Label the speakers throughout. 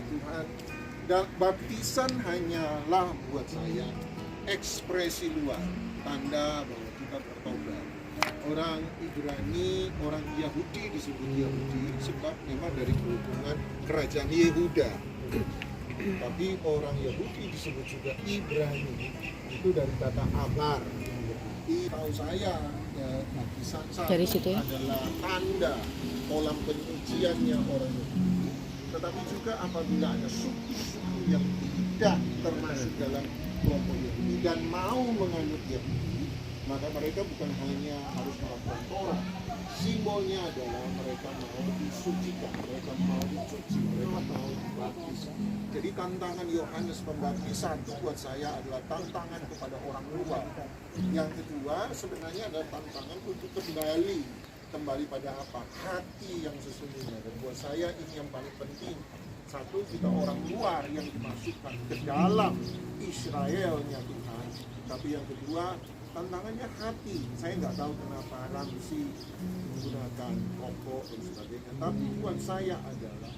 Speaker 1: Tuhan. Dan baptisan hanyalah buat saya ekspresi luar, tanda bahwa kita bertobat. Orang Ibrani, orang Yahudi disebut Yahudi sebab memang dari keturunan kerajaan Yehuda. Tapi orang Yahudi disebut juga Ibrani, itu dari kata abar. Tahu saya, baptisan
Speaker 2: Dari situ ya?
Speaker 1: adalah tanda kolam penyuciannya orang Yahudi. Tetapi juga apabila ada suku-suku yang tidak termasuk dalam kelompok Yahudi dan mau menganut Yahudi, maka mereka bukan hanya harus melakukan Torah. Simbolnya adalah mereka mau disucikan, mereka mau dicuci, mereka mau dibaptis. Jadi tantangan Yohanes Pembaptis satu buat saya adalah tantangan kepada orang luar. Yang kedua sebenarnya adalah tantangan untuk kembali pada apa? Hati yang sesungguhnya. Dan buat saya ini yang paling penting. Satu, kita orang luar yang dimasukkan ke dalam Israelnya Tuhan. Tapi yang kedua, tantangannya hati. Saya nggak tahu kenapa Ramsi menggunakan rokok dan sebagainya. Tapi buat saya adalah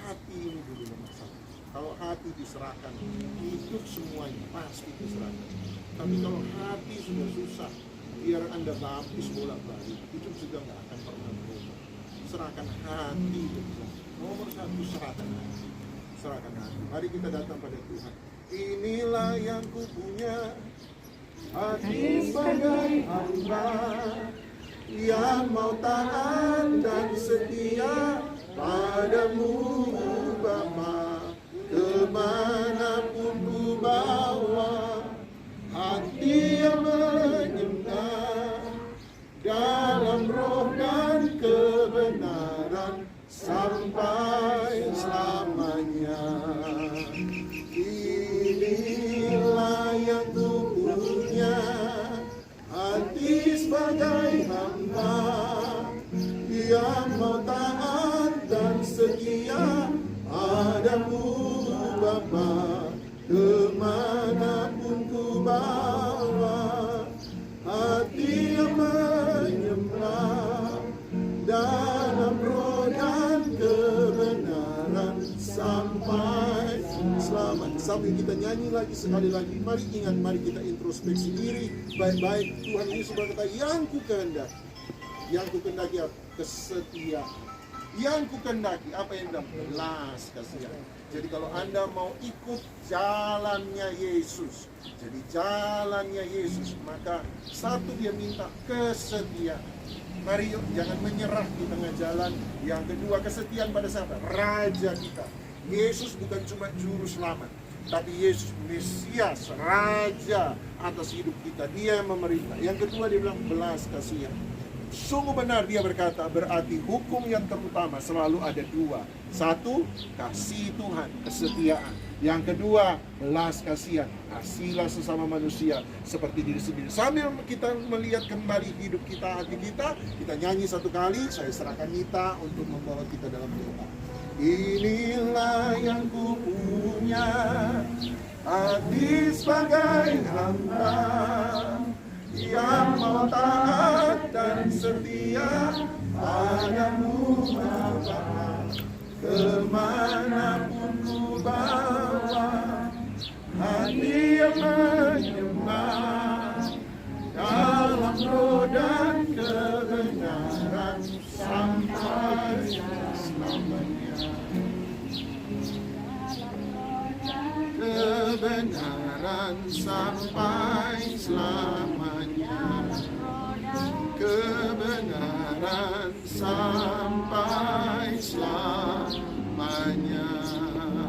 Speaker 1: hati ini dulu nomor satu. Kalau hati diserahkan, hidup semuanya pasti diserahkan. Tapi kalau hati sudah susah, biar Anda baptis bolak-balik, hidup juga nggak akan pernah berubah. Serahkan hati itu. Nomor satu, serahkan hati. Serahkan hati. Mari kita datang pada Tuhan. Inilah yang kupunya, hati sebagai hamba yang mau taat dan setia padamu Bapa, kemanapun ku bawa, hati yang menyembah dalam roh dan kebenaran sampai selamanya. Inilah yang ku punya, hati sebagai hamba yang mau taat dan setia padamu Bapa, kemanapun ku bawa, hati yang menyembah dalam roh dan kebenaran sampai selamat. Sambil kita nyanyi lagi sekali lagi, mari ingat, mari kita introspeksi diri baik-baik. Tuhan Yesus berkata, yang ku kehendaki, yang ku kehendaki kesetiaan, yang ku kehendaki apa yang dalam belas kasihan. Jadi kalau Anda mau ikut jalannya Yesus, jadi jalannya Yesus, maka satu dia minta kesetiaan. Mari yuk, jangan menyerah di tengah jalan. Yang kedua, kesetiaan pada siapa? Raja kita. Yesus bukan cuma juru selamat, tapi Yesus Mesias, Raja atas hidup kita. Dia yang memerintah. Yang kedua dia bilang belas kasihan. Sungguh benar dia berkata, berarti hukum yang terutama selalu ada dua. Satu, kasih Tuhan, kesetiaan. Yang kedua, belas kasihan, kasihilah sesama manusia seperti diri sendiri. Sambil kita melihat kembali hidup kita, hati kita nyanyi satu kali. Saya serahkan Nita untuk membawa kita dalam doa. Inilah yang ku punya, hati sebagai hamba yang mau taat dan setia padamu Bapa, kemanapun ku bawa, hati yang menyembah dalam roh dan kebenaran sampai selamanya. Kebenaran sampai selamanya. Kebenaran sampai selamanya.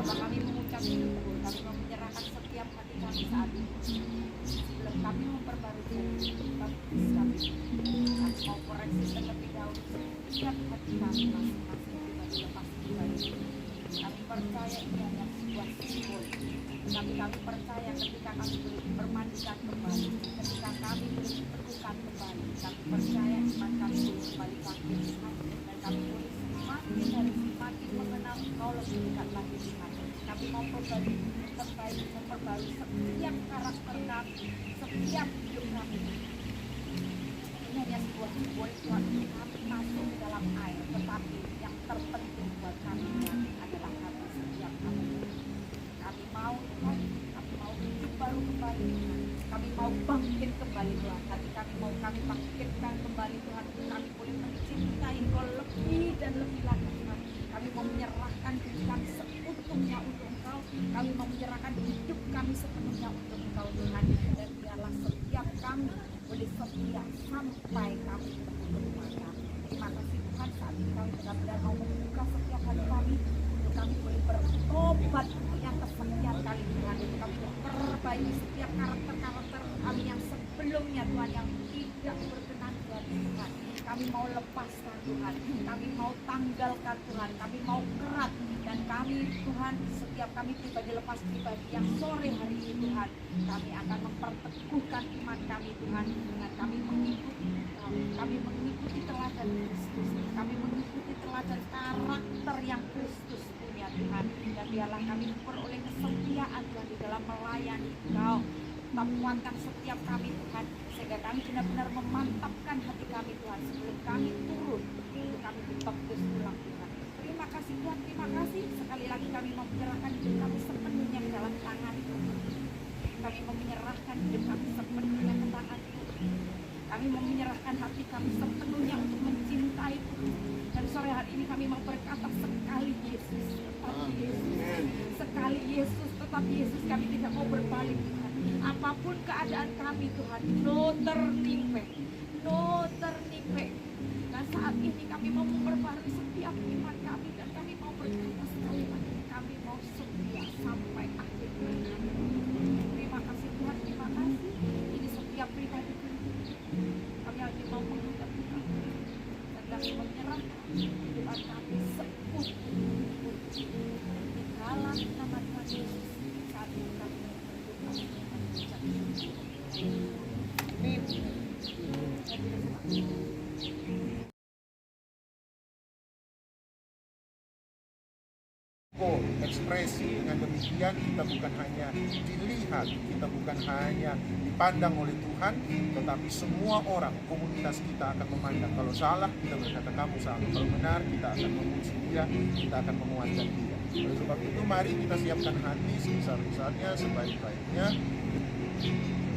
Speaker 3: Kami mengucap syukur, kami mau menyerahkan setiap hati kami saat ini. Sebelum kami memperbarui baptis kami, kami mau koreksi terlebih dahulu setiap hati kami masing-masing pribadi lepas pribadi. Kami percaya ini hanya sebuah simbol. Tapi kami percaya ketika kami boleh dipermandikan kembali, ketika kami boleh diperlukan kembali, kami percaya iman kami boleh kembali bangkit dan kami boleh semakin hari semakin mengenal Engkau lebih dekat lagi Tuhan. Kami mau memperbaiki setiap karakter kami, setiap hidup kami. Ini hanya sebuah simbol Tuhan untuk kami masuk ke dalam air, tetapi yang terpenting buat kami adalah hati setiap kami. kami mau menyerahkan hidup kami sepenuhnya untuk Engkau Tuhan. Dan biarlah setiap kami boleh setia sampai kami bertemu Maka. Terima kasih Tuhan, saat ini kami benar-benar mau membuka setiap hati kami untuk kami boleh bertobat untuk yang kesekian kali Tuhan, untuk kami memperbaiki setiap karakter-karakter kami yang sebelumnya Tuhan, yang tidak berkenan dari Tuhan. Kami mau lepaskan Tuhan, kami mau tanggalkan Tuhan, kami mau kerat, dan kami Tuhan, setiap kami pribadi lepas pribadi yang sore hari ini Tuhan, kami akan memperteguhkan iman kami Tuhan dengan kami mengikuti Engkau, kami mengikuti teladan Kristus, kami mengikuti teladan karakter yang Kristus punya Tuhan. Dan biarlah kami memperoleh kesetiaan Tuhan di dalam melayani Engkau. Tetap kuatkan setiap kami Tuhan, sehingga kami benar-benar memantapkan hati kami Tuhan sebelum kami turun untuk kami dibaptis ulang Tuhan. Terima kasih Tuhan, terima kasih. Sekali lagi kami mau menyerahkan hidup kami sepenuhnya ke dalam tangan Tuhan. Kami mau menyerahkan hidup kami sepenuhnya ke tangan Tuhan. Kami mau menyerahkan hati kami sepenuhnya untuk mencintai Tuhan. Dan sore hari ini kami mau berkata, sekali Yesus, tetap Yesus. Sekali Yesus, tetap Yesus. Kami tidak mau berbalik Tuhan. Apapun keadaan kami Tuhan, no turning back, no turning back. Dan saat ini kami mau memperbarui setiap iman kami, dan kami mau berkata sekali lagi, kami mau setia sampai akhir hayat. Terima kasih Tuhan, terima kasih. Ini setiap pribadi kami hanya mau menghadap Tuhan, dan kami menyerahkan hidup kami sepenuhnya dalam nama Tuhan Yesus. Saat ini kami
Speaker 1: ekspresi dengan demikian kita bukan hanya dilihat, kita bukan hanya dipandang oleh Tuhan, tetapi semua orang, komunitas kita akan memandang. Kalau salah, kita berkata kamu salah. Kalau benar, kita akan memuji dia, kita akan menguatkan dia. Oleh sebab itu, mari kita siapkan hati sebesar-besarnya, sebaik-baiknya.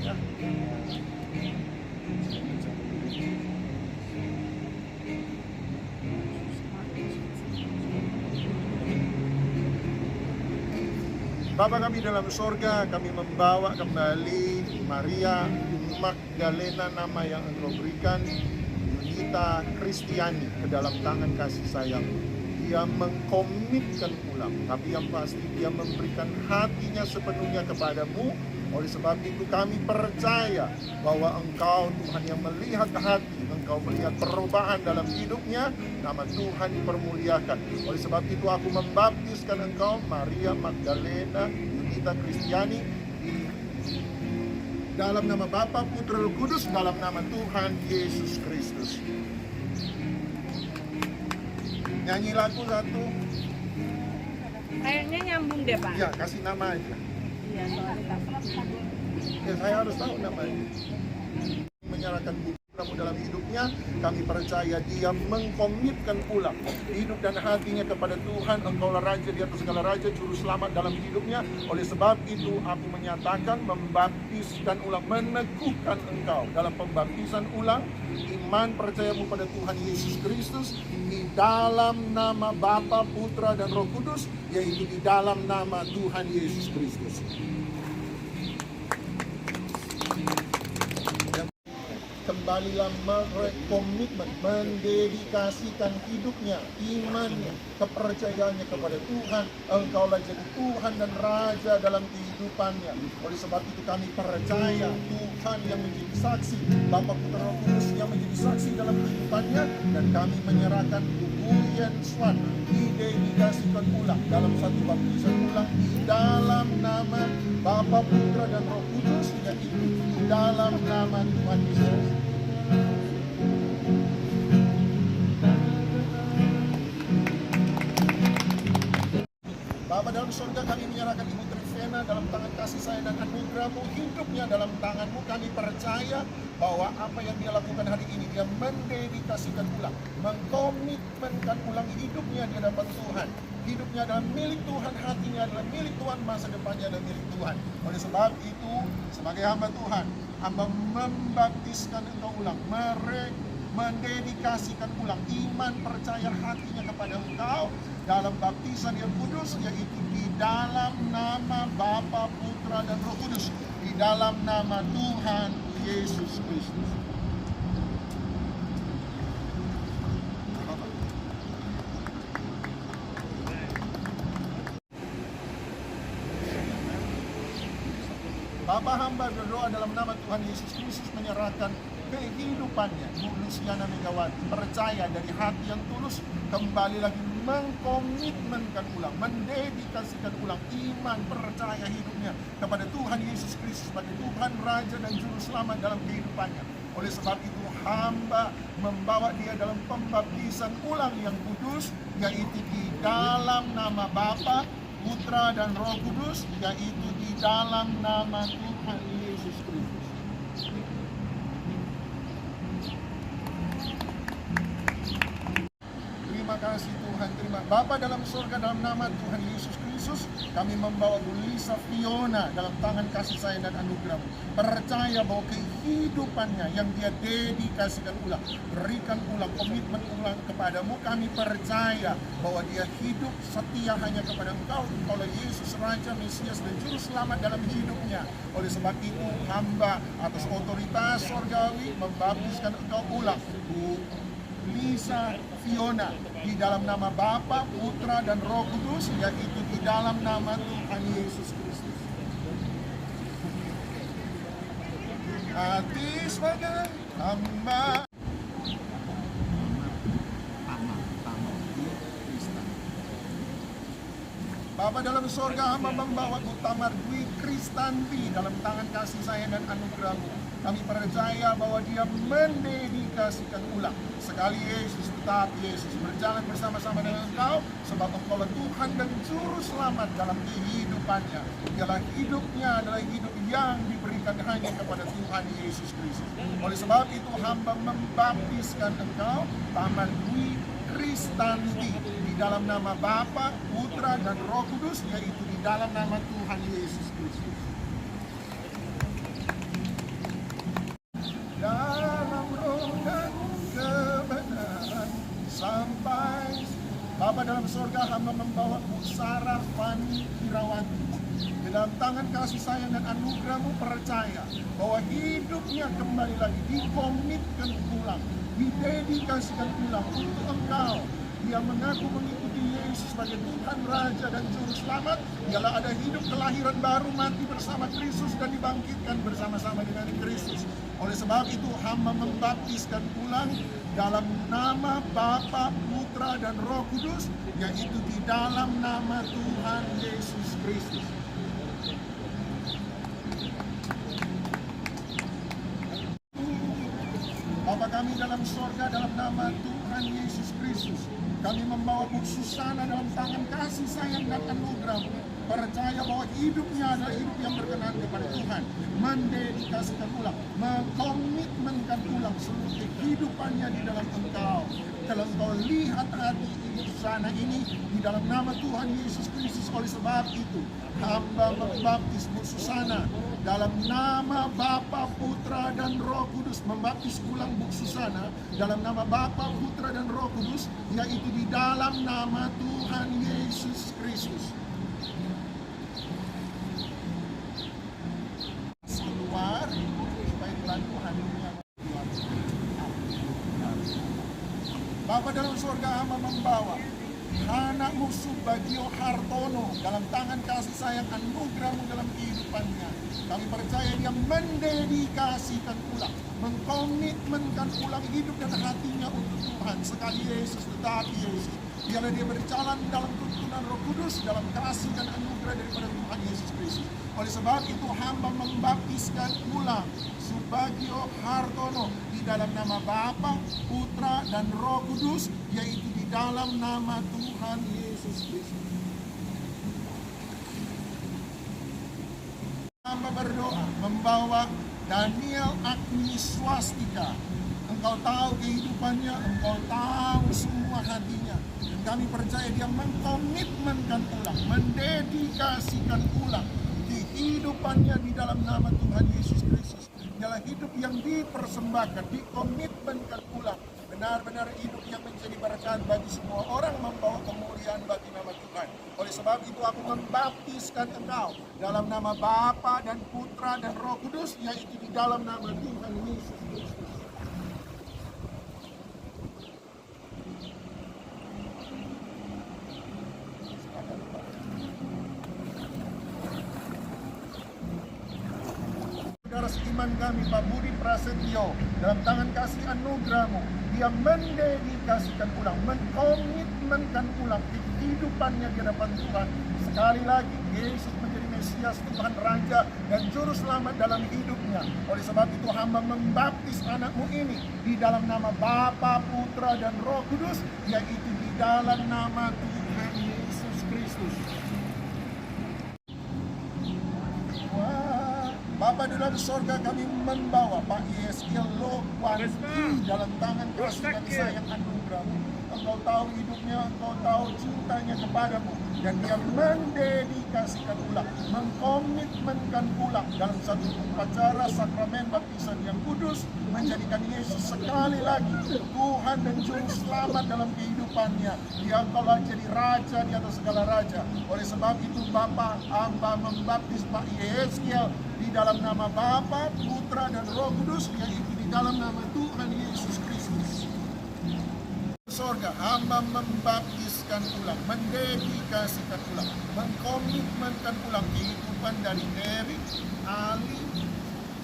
Speaker 1: Ya. Bapa kami dalam sorga, kami membawa kembali Maria Magdalena, nama yang Engkau berikan, Yunita Kristiani, ke dalam tangan kasih sayang. Dia mengkomitkan ulang, tapi yang pasti dia memberikan hatinya sepenuhnya kepadamu. Oleh sebab itu kami percaya bahwa Engkau Tuhan yang melihat hati, Engkau melihat perubahan dalam hidupnya, nama Tuhan dipermuliakan. Oleh sebab itu aku membaptiskan Engkau, Maria Magdalena Yunita Kristiani, dalam nama Bapa, Putra, Roh Kudus, dalam nama Tuhan Yesus Kristus. Nyanyi lagu satu.
Speaker 3: Kayaknya nyambung deh Pak.
Speaker 1: Ya, kasih nama aja.
Speaker 3: Iya, soalnya
Speaker 1: Ya, saya harus tahu namanya. Menyerahkan putramu dalam hidupnya, kami percaya dia mengkomitkan ulang hidup dan hatinya kepada Tuhan. Engkaulah Raja di atas segala raja, Juru Selamat dalam hidupnya. Oleh sebab itu aku menyatakan, membaptiskan ulang, meneguhkan engkau dalam pembaptisan ulang iman percayamu pada Tuhan Yesus Kristus, di dalam nama Bapa, Putra, dan Roh Kudus, yaitu di dalam nama Tuhan Yesus Kristus. Kembalilah berkomitmen, mendedikasikan hidupnya, imannya, kepercayaannya kepada Tuhan. Engkaulah jadi Tuhan dan Raja dalam kehidupannya. Oleh sebab itu kami percaya Tuhan yang menjadi saksi, Bapa, Putra, Roh Kudus yang menjadi saksi dalam kehidupannya, dan kami menyerahkan Puyen Swan didedikasikan ulang dalam satu baptisan ulang di dalam nama Bapa, Putra, dan Roh Kudus, yaitu di dalam nama Tuhan Yesus. Bapa dalam surga, kami menyerahkan Ibu Trivena dalam tangan kasih sayang dan anugerah-Mu, hidupnya dalam tangan-Mu. Kami percaya bahwa apa yang dia lakukan hari ini, dia mendedikasikan ulang, mengkomitmenkan ulang hidupnya di hadapan Tuhan. Hidupnya adalah milik Tuhan, hatinya adalah milik Tuhan, masa depannya adalah milik Tuhan. Oleh sebab itu, sebagai hamba Tuhan, hamba membaptiskan engkau ulang, mendedikasikan ulang iman percaya hatinya kepada engkau, dalam baptisan yang kudus, yaitu di dalam nama Bapa, Putra, dan Roh Kudus, di dalam nama Tuhan Yesus Kristus. Bapa, hamba berdoa dalam nama Tuhan Yesus Kristus menyerahkan kehidupannya, Bu Luciana Megawati, percaya dari hati yang tulus, kembali lagi mengkomitmenkan ulang, mendedikasikan ulang iman, percaya hidupnya kepada Tuhan Yesus Kristus sebagai Tuhan, Raja, dan Juru Selamat dalam kehidupannya. Oleh sebab itu, hamba membawa dia dalam pembaptisan ulang yang kudus, yaitu di dalam nama Bapa, Putra, dan Roh Kudus, yaitu di dalam nama Tuhan Yesus Kristus. Terima kasih Tuhan, terima Bapa dalam surga, dalam nama Tuhan Yesus Kristus, kami membawa Bu Lisa Fiona dalam tangan kasih sayang dan anugerah-Mu. Percaya bahwa kehidupannya yang dia dedikasikan ulang, berikan ulang, komitmen ulang kepadamu. Kami percaya bahwa dia hidup setia hanya kepada Engkau, oleh Yesus Raja, Mesias, dan Juru Selamat dalam hidupnya. Oleh sebab itu, hamba atas otoritas sorgawi membaptiskan Engkau ulang, Bu Lisa Fiona, di dalam nama Bapa, Putra, dan Roh Kudus, yaitu di dalam nama Tuhan Yesus Kristus. Hati sebagai hamba Bapa dalam surga, hamba membawa Tamar Dwi Kristanti dalam tangan kasih sayang dan anugerah-Mu. Kami percaya bahwa dia mendedikasikan ulang. Sekali Yesus, tetap Yesus, berjalan bersama-sama dengan Engkau, sebab Engkau adalah Tuhan dan Juru Selamat dalam kehidupannya. Ialah hidupnya adalah hidup yang diberikan hanya kepada Tuhan Yesus Kristus. Oleh sebab itu, hamba membaptiskan Engkau, Tamar Dwi Kristanti, di dalam nama Bapa, Putra, dan Roh Kudus, yaitu di dalam nama Tuhan Yesus Kristus. Dalam roh dan kebenaran sampai Bapa dalam surga, hamba membawa Bu Sarah Fani Kirawati di dalam tangan kasih sayang dan anugerah-Mu. Percaya bahwa hidupnya kembali lagi dikomitkan ulang, didedikasikan ulang untuk Engkau. Dia mengaku mengikuti Yesus sebagai Tuhan, Raja, dan Juru Selamat. Ialah ada hidup kelahiran baru, mati bersama Kristus, dan dibangkitkan bersama-sama dengan Kristus. Oleh sebab itu, hamba membaptiskan ulang dalam nama Bapa, Putra, dan Roh Kudus, yaitu di dalam nama Tuhan Yesus Kristus. Bapa kami dalam sorga, dalam nama Tuhan Yesus Kristus, kami membawa Bu Susana dalam tangan kasih sayang dan anugerah-Mu. Percaya bahwa hidupnya adalah hidup yang berkenan kepada Tuhan, mendedikasikan ulang, mengkomitmenkan ulang seluruh kehidupannya di dalam Engkau. Kalau Engkau lihat hati Susana ini di dalam nama Tuhan Yesus Kristus. Oleh sebab itu, hamba membaptis Bu Susana dalam nama Bapa, Putra, dan Roh Kudus. Membaptis ulang Bu Susana dalam nama Bapa, Putra, dan Roh Kudus, yaitu di dalam nama Tuhan Yesus Kristus. Keluar supaya Tuhan hidupnya. Bapa dalam surga, hamba membawa anak-Mu Subagio Hartono dalam tangan kasih sayang anugerah-Mu dalam kehidupannya. Kami percaya dia mendedikasikan ulang, mengkomitmenkan ulang hidup dan hatinya untuk Tuhan. Sekali Yesus, tetap Yesus. Biarlah dia berjalan dalam tuntunan Roh Kudus, dalam kasih dan anugerah daripada Tuhan Yesus Kristus. Oleh sebab itu, hamba membaptiskan ulang Subagio Hartono di dalam nama Bapa, Putra, dan Roh Kudus, yaitu di dalam nama Tuhan Yesus Kristus. Hamba berdoa membawa Daniel Agni Swastika. Engkau tahu kehidupannya, Engkau tahu semua hatinya. Dan kami percaya dia mengkomitmenkan ulang, mendedikasikan ulang kehidupannya di dalam nama Tuhan Yesus Kristus. Ialah hidup yang dipersembahkan, dikomitmenkan ulang. Benar-benar hidup yang menjadi berkat bagi semua orang, membawa kemuliaan bagi sebab itu aku membaptiskan engkau dalam nama Bapa dan Putra dan Roh Kudus, yaitu di dalam nama Tuhan Yesus Kristus. Saudara seiman kami, Pak Budi Prasetyo, dalam tangan kasih anugerah-Mu, dia mendedikasikan ulang, mengkomitmenkan ulang kehidupannya di hadapan Tuhan. Sekali lagi, Yesus menjadi Mesias, Tuhan Raja dan Juru Selamat dalam hidupnya. Oleh sebab itu, hamba membaptis anakmu ini di dalam nama Bapa, Putra, dan Roh Kudus, yaitu di dalam nama Tuhan Yesus Kristus. Bapa di dalam sorga, kami membawa Pak Yeskiel Lokwan di dalam tangan kasih dan sayang anugerah-Mu. Engkau tahu hidupnya, Engkau tahu cintanya kepadamu, dan dia mendedikasikan ulang, mengkomitmenkan ulang dalam satu upacara sakramen baptisan yang kudus, menjadikan Yesus sekali lagi Tuhan dan Juru Selamat dalam kehidupannya. Dia telah jadi Raja di atas segala raja. Oleh sebab itu, Bapa, hamba membaptis Pak Yeskiel di dalam nama Bapa, Putra, dan Roh Kudus, yaitu di dalam nama Tuhan Yesus Kristus. Sorga, hamba membaptiskan ulang, mendedikasikan ulang, mengkomitmenkan ulang kehidupan dari Erik, Ali,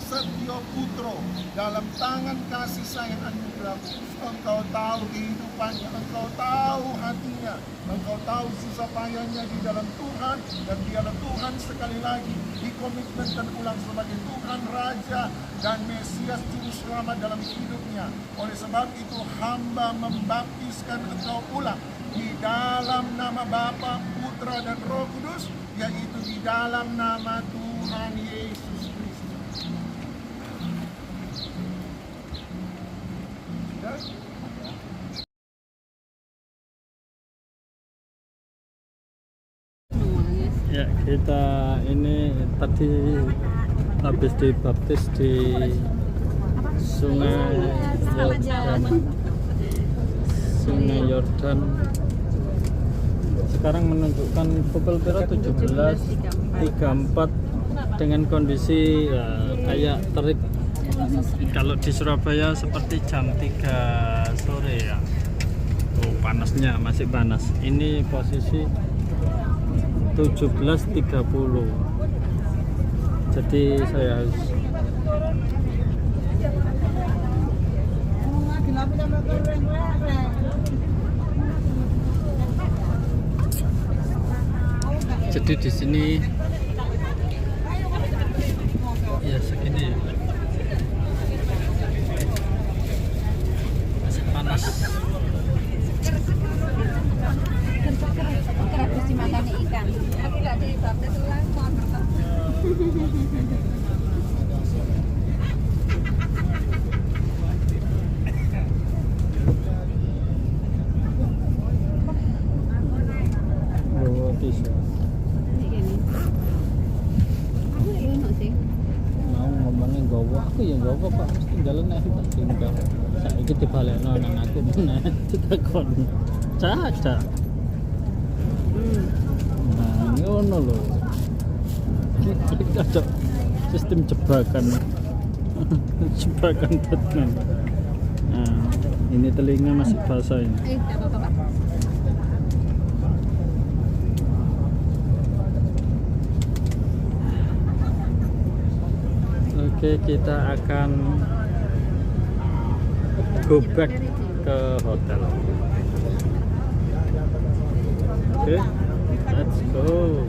Speaker 1: Setio Putro dalam tangan kasih sayang anugerah-Mu. Engkau tahu kehidupannya, Engkau tahu hatinya, Engkau tahu susah payahnya di dalam Tuhan, dan biarlah Tuhan sekali lagi dikomitmenkan ulang sebagai Tuhan Raja dan Mesias Juru Selamat dalam hidupnya. Oleh sebab itu, hamba membaptiskan engkau ulang di dalam nama Bapa, Putra, dan Roh Kudus, yaitu di dalam nama Tuhan Yesus Kristus.
Speaker 2: Ya, kita ini tadi habis dibaptis di Sungai Yordan. Sungai Yordan. Sekarang menunjukkan pukul 17.34 dengan kondisi kayak terik. Kalau di Surabaya seperti jam 3 sore ya. Oh, panasnya masih panas. Ini posisi 17.30. Jadi saya harus jadi di sini ya segini ya. Masih panas.
Speaker 3: Terus dimakan ikan. Aku nggak dibaptis ulang, mohon maaf.
Speaker 2: Oh, bisa.
Speaker 3: Aku ya sih.
Speaker 2: Mau ngomongnya gowo, aku ya gowo Pak, mesti jalan nek tak tinggal. Saiki dibalekno nang aku meneh ditakon. Caca. Nah, ngono lho. Iki ada sistem jebakan. Jebakan Batman. Nah, ini telinga masih basah ini.
Speaker 3: Tidak apa-apa, Pak.
Speaker 2: Oke, kita akan go back ke hotel. Oke, let's go.